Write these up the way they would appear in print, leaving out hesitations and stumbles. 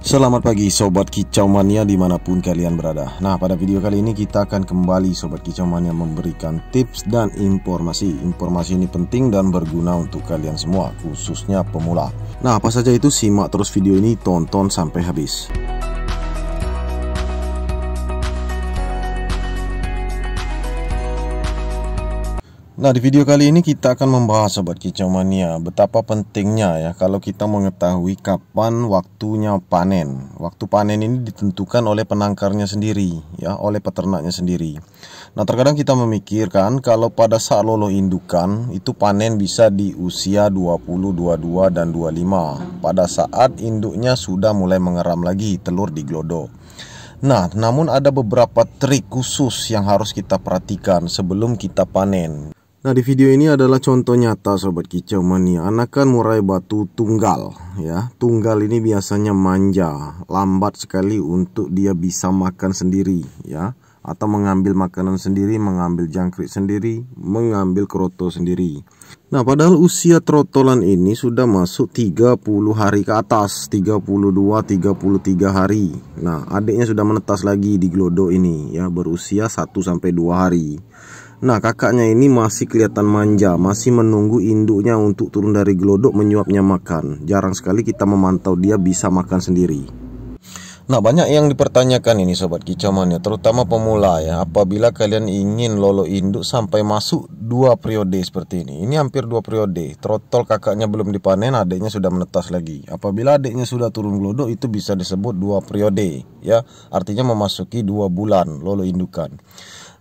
Selamat pagi Sobat Kicau Mania dimanapun kalian berada. Nah, pada video kali ini kita akan kembali Sobat Kicau Mania memberikan tips dan informasi. Informasi ini penting dan berguna untuk kalian semua, khususnya pemula. Nah, apa saja itu? Simak terus video ini, tonton sampai habis. Nah, di video kali ini kita akan membahas Sobat Kicau Mania betapa pentingnya ya kalau kita mengetahui kapan waktunya panen. Waktu panen ini ditentukan oleh penangkarnya sendiri ya, oleh peternaknya sendiri. Nah, terkadang kita memikirkan kalau pada saat lolo indukan itu panen bisa di usia 20, 22 dan 25. Pada saat induknya sudah mulai mengeram lagi telur di glodok. Nah, namun ada beberapa trik khusus yang harus kita perhatikan sebelum kita panen. Nah, di video ini adalah contoh nyata Sobat Kicau Mania, anakan murai batu tunggal ya. Tunggal ini biasanya manja, lambat sekali untuk dia bisa makan sendiri ya, atau mengambil makanan sendiri, mengambil jangkrik sendiri, mengambil kroto sendiri. Nah, padahal usia trotolan ini sudah masuk 30 hari ke atas, 32, 33 hari. Nah, adiknya sudah menetas lagi di glodok ini ya, berusia 1-2 hari. Nah, kakaknya ini masih kelihatan manja, masih menunggu induknya untuk turun dari glodok menyuapnya makan. Jarang sekali kita memantau dia bisa makan sendiri. Nah, banyak yang dipertanyakan ini Sobat Kicau Mania, terutama pemula ya. Apabila kalian ingin lolo induk sampai masuk 2 periode seperti ini. Ini hampir 2 periode. Trotol kakaknya belum dipanen, adiknya sudah menetas lagi. Apabila adiknya sudah turun glodok, itu bisa disebut 2 periode ya. Artinya memasuki 2 bulan lolo indukan.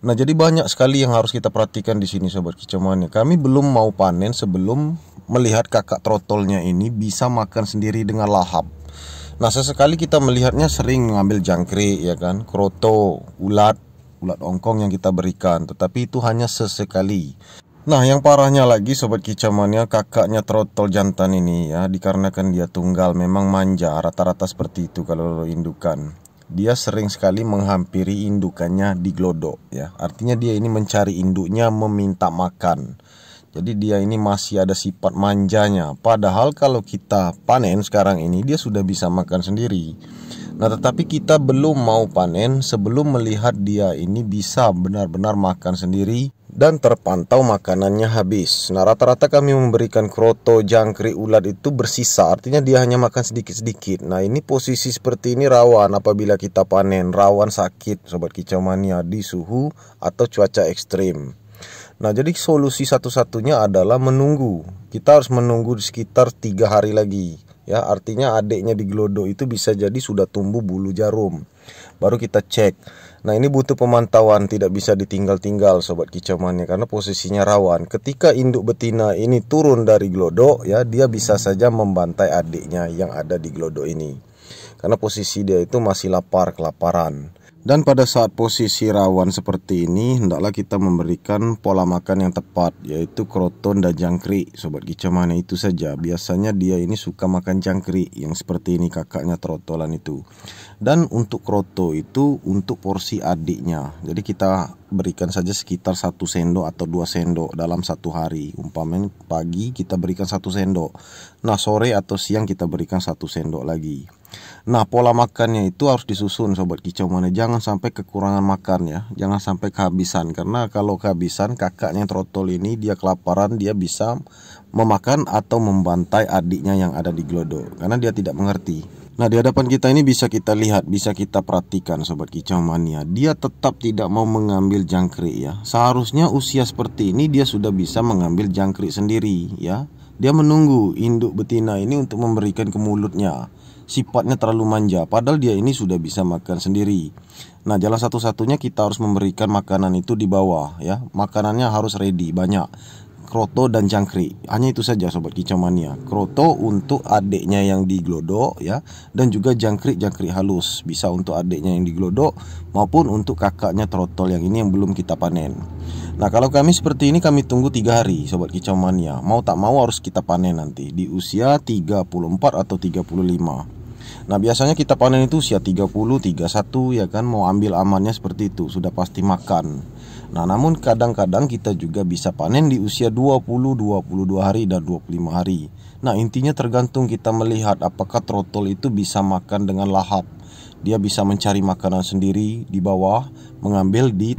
Nah, jadi banyak sekali yang harus kita perhatikan di sini Sobat Kicau Mania. Kami belum mau panen sebelum melihat kakak trotolnya ini bisa makan sendiri dengan lahap. Nah, sesekali kita melihatnya sering mengambil jangkrik ya kan, kroto, ulat ongkong yang kita berikan, tetapi itu hanya sesekali. Nah, yang parahnya lagi Sobat Kicau Mania, kakaknya trotol jantan ini ya, dikarenakan dia tunggal memang manja, rata-rata seperti itu kalau indukan. Dia sering sekali menghampiri indukannya di glodok ya. Artinya dia ini mencari induknya, meminta makan. Jadi dia ini masih ada sifat manjanya. Padahal kalau kita panen sekarang ini dia sudah bisa makan sendiri. Nah, tetapi kita belum mau panen sebelum melihat dia ini bisa benar-benar makan sendiri dan terpantau makanannya habis. Nah, rata-rata kami memberikan kroto, jangkrik, ulat itu bersisa. Artinya dia hanya makan sedikit-sedikit. Nah, ini posisi seperti ini rawan apabila kita panen, rawan sakit Sobat Kicau Mania di suhu atau cuaca ekstrim. Nah, jadi solusi satu-satunya adalah menunggu. Kita harus menunggu sekitar 3 hari lagi ya. Artinya adiknya di glodok itu bisa jadi sudah tumbuh bulu jarum. Baru kita cek. Nah, ini butuh pemantauan, tidak bisa ditinggal-tinggal Sobat Kicau Mania karena posisinya rawan. Ketika induk betina ini turun dari glodok ya, dia bisa saja membantai adiknya yang ada di glodok ini. Karena posisi dia itu masih lapar, kelaparan. Dan pada saat posisi rawan seperti ini, hendaklah kita memberikan pola makan yang tepat, yaitu kroton dan jangkrik Sobat Kicau Mania, itu saja. Biasanya dia ini suka makan jangkrik yang seperti ini, kakaknya trotolan itu. Dan untuk kroto itu untuk porsi adiknya. Jadi kita berikan saja sekitar 1 sendok atau 2 sendok dalam 1 hari. Umpamanya pagi kita berikan 1 sendok. Nah, sore atau siang kita berikan 1 sendok lagi. Nah, pola makannya itu harus disusun Sobat Kicau Mania. Jangan sampai kekurangan makan ya. Jangan sampai kehabisan. Karena kalau kehabisan, kakaknya trotol ini dia kelaparan, dia bisa memakan atau membantai adiknya yang ada di glodok. Karena dia tidak mengerti. Nah, di hadapan kita ini bisa kita lihat, bisa kita perhatikan Sobat Kicau Mania. Dia tetap tidak mau mengambil jangkrik ya. Seharusnya usia seperti ini dia sudah bisa mengambil jangkrik sendiri ya. Dia menunggu induk betina ini untuk memberikan ke mulutnya. Sifatnya terlalu manja, padahal dia ini sudah bisa makan sendiri. Nah, jalan satu-satunya kita harus memberikan makanan itu di bawah ya. Makanannya harus ready, banyak. Kroto dan jangkrik, hanya itu saja Sobat Kicau Mania. Kroto untuk adiknya yang di glodok ya, dan juga jangkrik halus, bisa untuk adiknya yang di glodok maupun untuk kakaknya trotol yang ini yang belum kita panen. Nah, kalau kami seperti ini kami tunggu 3 hari Sobat Kicau Mania. Mau tak mau harus kita panen nanti di usia 34 atau 35. Nah, biasanya kita panen itu usia 30, 31 ya kan, mau ambil amannya seperti itu, sudah pasti makan. Nah, namun kadang-kadang kita juga bisa panen di usia 20, 22 hari dan 25 hari. Nah, intinya tergantung kita melihat apakah trotol itu bisa makan dengan lahap. Dia bisa mencari makanan sendiri di bawah, mengambil di...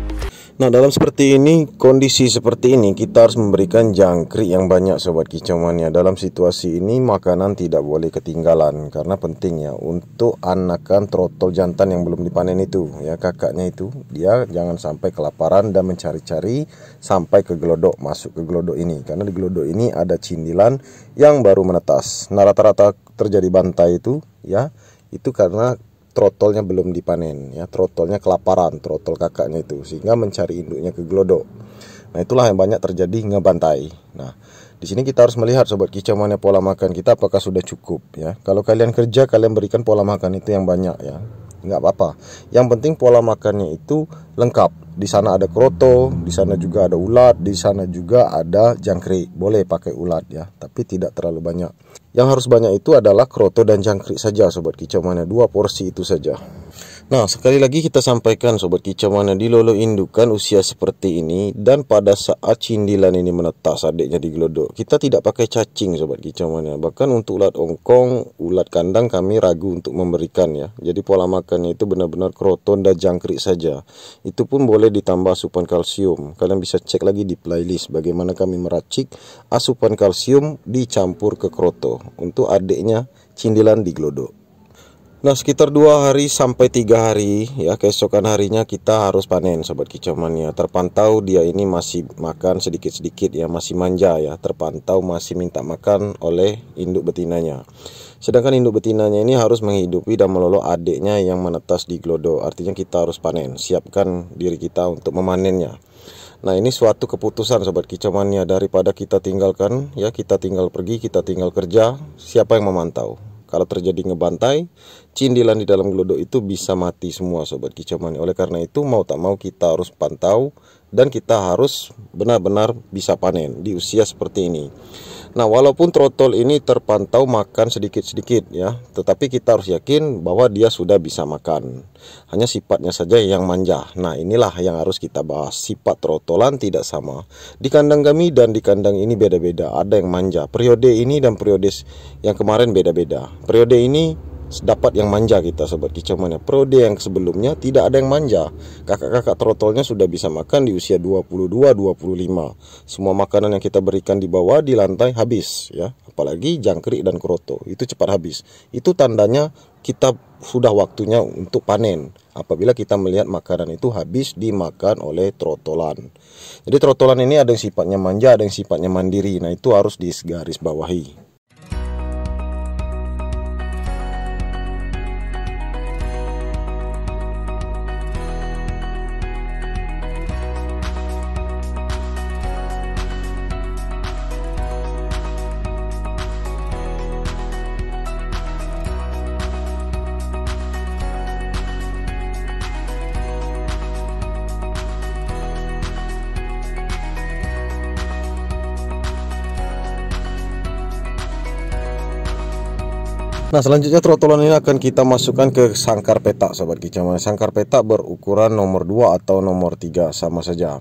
Nah, dalam seperti ini, kondisi seperti ini, kita harus memberikan jangkrik yang banyak Sobat Kicau Mania. Dalam situasi ini, makanan tidak boleh ketinggalan. Karena penting ya, untuk anakan trotol jantan yang belum dipanen itu, ya kakaknya itu, dia jangan sampai kelaparan dan mencari-cari sampai ke gelodok, masuk ke gelodok ini. Karena di gelodok ini ada cindilan yang baru menetas. Nah, rata-rata terjadi bantai itu, ya, itu karena trotolnya belum dipanen, ya, trotolnya kelaparan, trotol kakaknya itu, sehingga mencari induknya ke gelodok. Nah, itulah yang banyak terjadi ngebantai. Nah, di sini kita harus melihat Sobat Kicau Mania pola makan kita apakah sudah cukup, ya. Kalau kalian kerja, kalian berikan pola makan itu yang banyak, ya, nggak apa-apa. Yang penting pola makannya itu lengkap. Di sana ada kroto, di sana juga ada ulat, di sana juga ada jangkrik. Boleh pakai ulat ya, tapi tidak terlalu banyak. Yang harus banyak itu adalah kroto dan jangkrik saja Sobat Kicau Mania, 2 porsi itu saja. Nah, sekali lagi kita sampaikan Sobat Kicau Mania, di lolo indukan usia seperti ini dan pada saat cindilan ini menetas adiknya di gelodok, kita tidak pakai cacing Sobat Kicau Mania. Bahkan untuk ulat ongkong, ulat kandang kami ragu untuk memberikan ya. Jadi pola makannya itu benar-benar kroto dan jangkrik saja. Itu pun boleh ditambah asupan kalsium. Kalian bisa cek lagi di playlist bagaimana kami meracik asupan kalsium dicampur ke kroto untuk adiknya cindilan di gelodok. Nah, sekitar 2 hari sampai 3 hari ya, keesokan harinya kita harus panen Sobat Kicau Mania. Terpantau dia ini masih makan sedikit-sedikit ya, masih manja ya, terpantau masih minta makan oleh induk betinanya. Sedangkan induk betinanya ini harus menghidupi dan melolo adiknya yang menetas di gelodok. Artinya kita harus panen, siapkan diri kita untuk memanennya. Nah, ini suatu keputusan Sobat Kicau Mania, daripada kita tinggalkan ya, kita tinggal pergi, kita tinggal kerja, siapa yang memantau? Kalau terjadi ngebantai, cindilan di dalam gelodok itu bisa mati semua Sobat Kicau Mania. Oleh karena itu mau tak mau kita harus pantau dan kita harus benar-benar bisa panen di usia seperti ini. Nah, walaupun trotol ini terpantau makan sedikit-sedikit ya, tetapi kita harus yakin bahwa dia sudah bisa makan. Hanya sifatnya saja yang manja. Nah, inilah yang harus kita bahas. Sifat trotolan tidak sama. Di kandang kami dan di kandang ini beda-beda. Ada yang manja. Periode ini dan periode yang kemarin beda-beda. Periode ini dapat yang manja kita Sobat Kicau Mania. Periode yang sebelumnya tidak ada yang manja. Kakak-kakak trotolnya sudah bisa makan di usia 22, 25. Semua makanan yang kita berikan di bawah di lantai habis ya. Apalagi jangkrik dan kroto, itu cepat habis. Itu tandanya kita sudah waktunya untuk panen. Apabila kita melihat makanan itu habis dimakan oleh trotolan. Jadi trotolan ini ada yang sifatnya manja, ada yang sifatnya mandiri. Nah, itu harus digarisbawahi. Nah, selanjutnya trotolan ini akan kita masukkan ke sangkar petak Sobat Kicau Mania. Sangkar petak berukuran nomor 2 atau nomor 3 sama saja.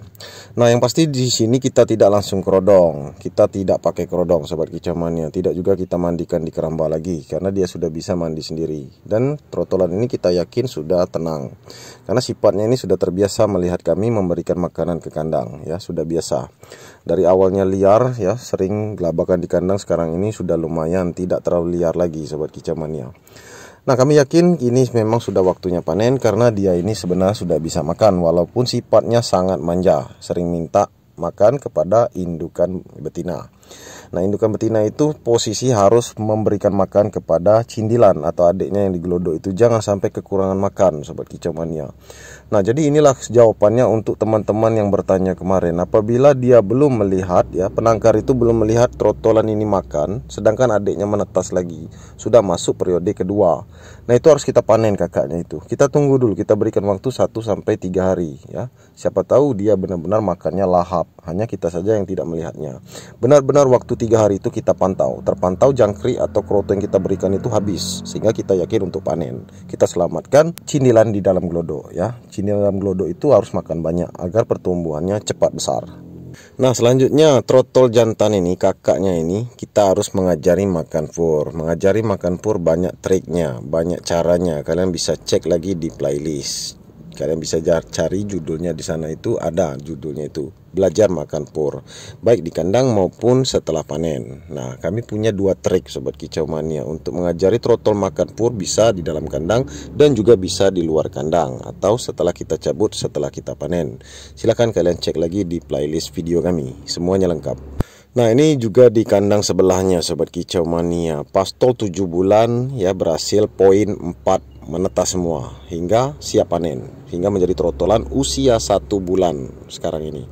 Nah, yang pasti di sini kita tidak langsung kerodong. Kita tidak pakai kerodong Sobat Kicau Mania. Tidak juga kita mandikan di keramba lagi karena dia sudah bisa mandi sendiri. Dan trotolan ini kita yakin sudah tenang. Karena sifatnya ini sudah terbiasa melihat kami memberikan makanan ke kandang ya, sudah biasa. Dari awalnya liar ya, sering gelabakan di kandang, sekarang ini sudah lumayan tidak terlalu liar lagi Sobat Kicau Mania. Nah, kami yakin ini memang sudah waktunya panen karena dia ini sebenarnya sudah bisa makan walaupun sifatnya sangat manja, sering minta makan kepada indukan betina. Nah, indukan betina itu posisi harus memberikan makan kepada cindilan atau adiknya yang digelodok itu, jangan sampai kekurangan makan Sobat Kicau Mania. Nah, jadi inilah jawabannya untuk teman-teman yang bertanya kemarin. Apabila dia belum melihat ya, penangkar itu belum melihat trotolan ini makan, sedangkan adiknya menetas lagi, sudah masuk periode kedua. Nah, itu harus kita panen kakaknya itu. Kita tunggu dulu, kita berikan waktu 1 sampai 3 hari ya. Siapa tahu dia benar-benar makannya lahap. hanya kita saja yang tidak melihatnya. Benar-benar waktu 3 hari itu kita terpantau jangkrik atau kroto yang kita berikan itu habis, sehingga kita yakin untuk panen. Kita selamatkan cinilan di dalam glodok ya. Cinilan dalam glodok itu harus makan banyak agar pertumbuhannya cepat besar. Nah, selanjutnya trotol jantan ini, kakaknya ini, kita harus mengajari makan fur. Mengajari makan fur banyak triknya, banyak caranya. Kalian bisa cek lagi di playlist. Kalian bisa cari judulnya di sana, itu ada judulnya itu, belajar makan fur, baik di kandang maupun setelah panen. Nah, kami punya 2 trik Sobat Kicau Mania untuk mengajari trotol makan fur, bisa di dalam kandang dan juga bisa di luar kandang atau setelah kita cabut, setelah kita panen. Silahkan kalian cek lagi di playlist video kami, semuanya lengkap. Nah, ini juga di kandang sebelahnya Sobat Kicau Mania, pastol 7 bulan ya, berhasil poin 4 menetas semua hingga siap panen, hingga menjadi trotolan usia 1 bulan sekarang ini.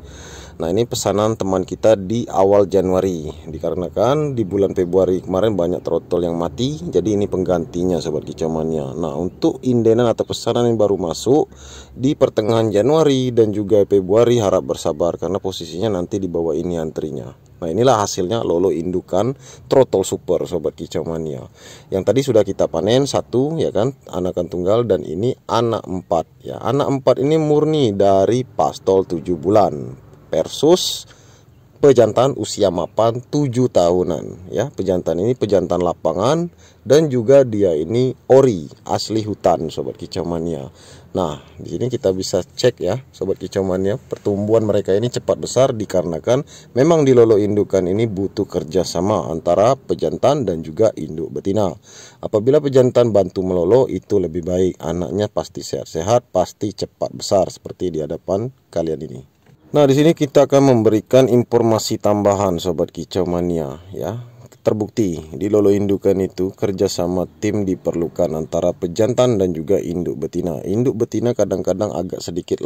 Nah, ini pesanan teman kita di awal Januari, dikarenakan di bulan Februari kemarin banyak trotol yang mati, jadi ini penggantinya Sobat Kicau Mania. Nah, untuk indenan atau pesanan yang baru masuk di pertengahan Januari dan juga Februari, harap bersabar karena posisinya nanti di bawah ini antrinya. Nah, inilah hasilnya lolo indukan trotol super Sobat Kicau Mania. Yang tadi sudah kita panen 1 ya kan, anakan tunggal, dan ini anak 4 ya. Anak 4 ini murni dari pastol 7 bulan versus pejantan usia mapan 7 tahunan ya. Pejantan ini pejantan lapangan dan juga dia ini ori asli hutan Sobat Kicau Mania. Nah, di sini kita bisa cek ya Sobat Kicau Mania, pertumbuhan mereka ini cepat besar dikarenakan memang di lolo indukan ini butuh kerjasama antara pejantan dan juga induk betina. Apabila pejantan bantu melolo, itu lebih baik, anaknya pasti sehat-sehat, pasti cepat besar seperti di hadapan kalian ini. Nah, di sini kita akan memberikan informasi tambahan Sobat Kicau Mania ya. Terbukti di lolo indukan itu kerjasama tim diperlukan antara pejantan dan juga induk betina. Induk betina kadang-kadang agak sedikit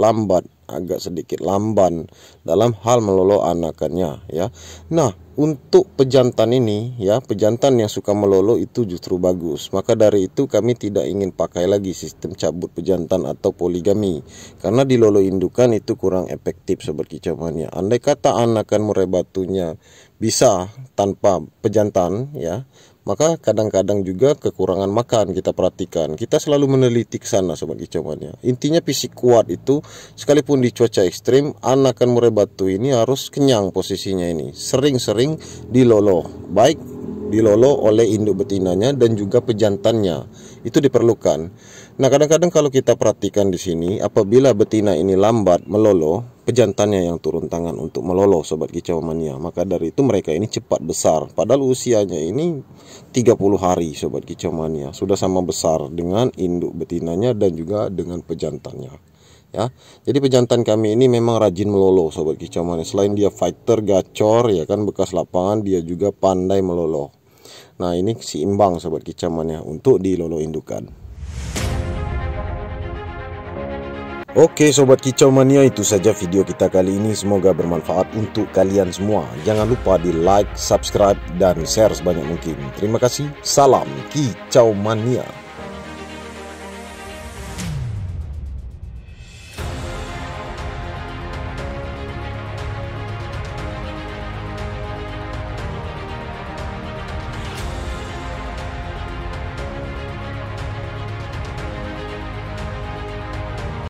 lamban dalam hal melolo anakannya ya. Nah, untuk pejantan ini ya, pejantan yang suka melolo itu justru bagus. Maka dari itu kami tidak ingin pakai lagi sistem cabut pejantan atau poligami, karena di lolo indukan itu kurang efektif Sobat Kicau Mania. Andai kata anakan murai batunya bisa tanpa pejantan ya, maka kadang-kadang juga kekurangan makan kita perhatikan. Kita selalu meneliti ke sana Sobat Kicau Mania. Intinya fisik kuat itu sekalipun di cuaca ekstrim, anakan murai batu ini harus kenyang posisinya ini. Sering-sering dilolo, baik dilolo oleh induk betinanya dan juga pejantannya. Itu diperlukan. Nah, kadang-kadang kalau kita perhatikan di sini, apabila betina ini lambat melolo, pejantannya yang turun tangan untuk melolo Sobat Kicau Mania. Maka dari itu mereka ini cepat besar. Padahal usianya ini 30 hari Sobat Kicau Mania. Sudah sama besar dengan induk betinanya dan juga dengan pejantannya. Ya, jadi pejantan kami ini memang rajin melolo Sobat Kicau Mania. Selain dia fighter, gacor ya kan, bekas lapangan, dia juga pandai melolo. Nah, ini seimbang Sobat Kicau Mania untuk di lolo indukan. Oke Sobat Kicau Mania, itu saja video kita kali ini. Semoga bermanfaat untuk kalian semua. Jangan lupa di like, subscribe, dan share sebanyak mungkin. Terima kasih. Salam Kicau Mania.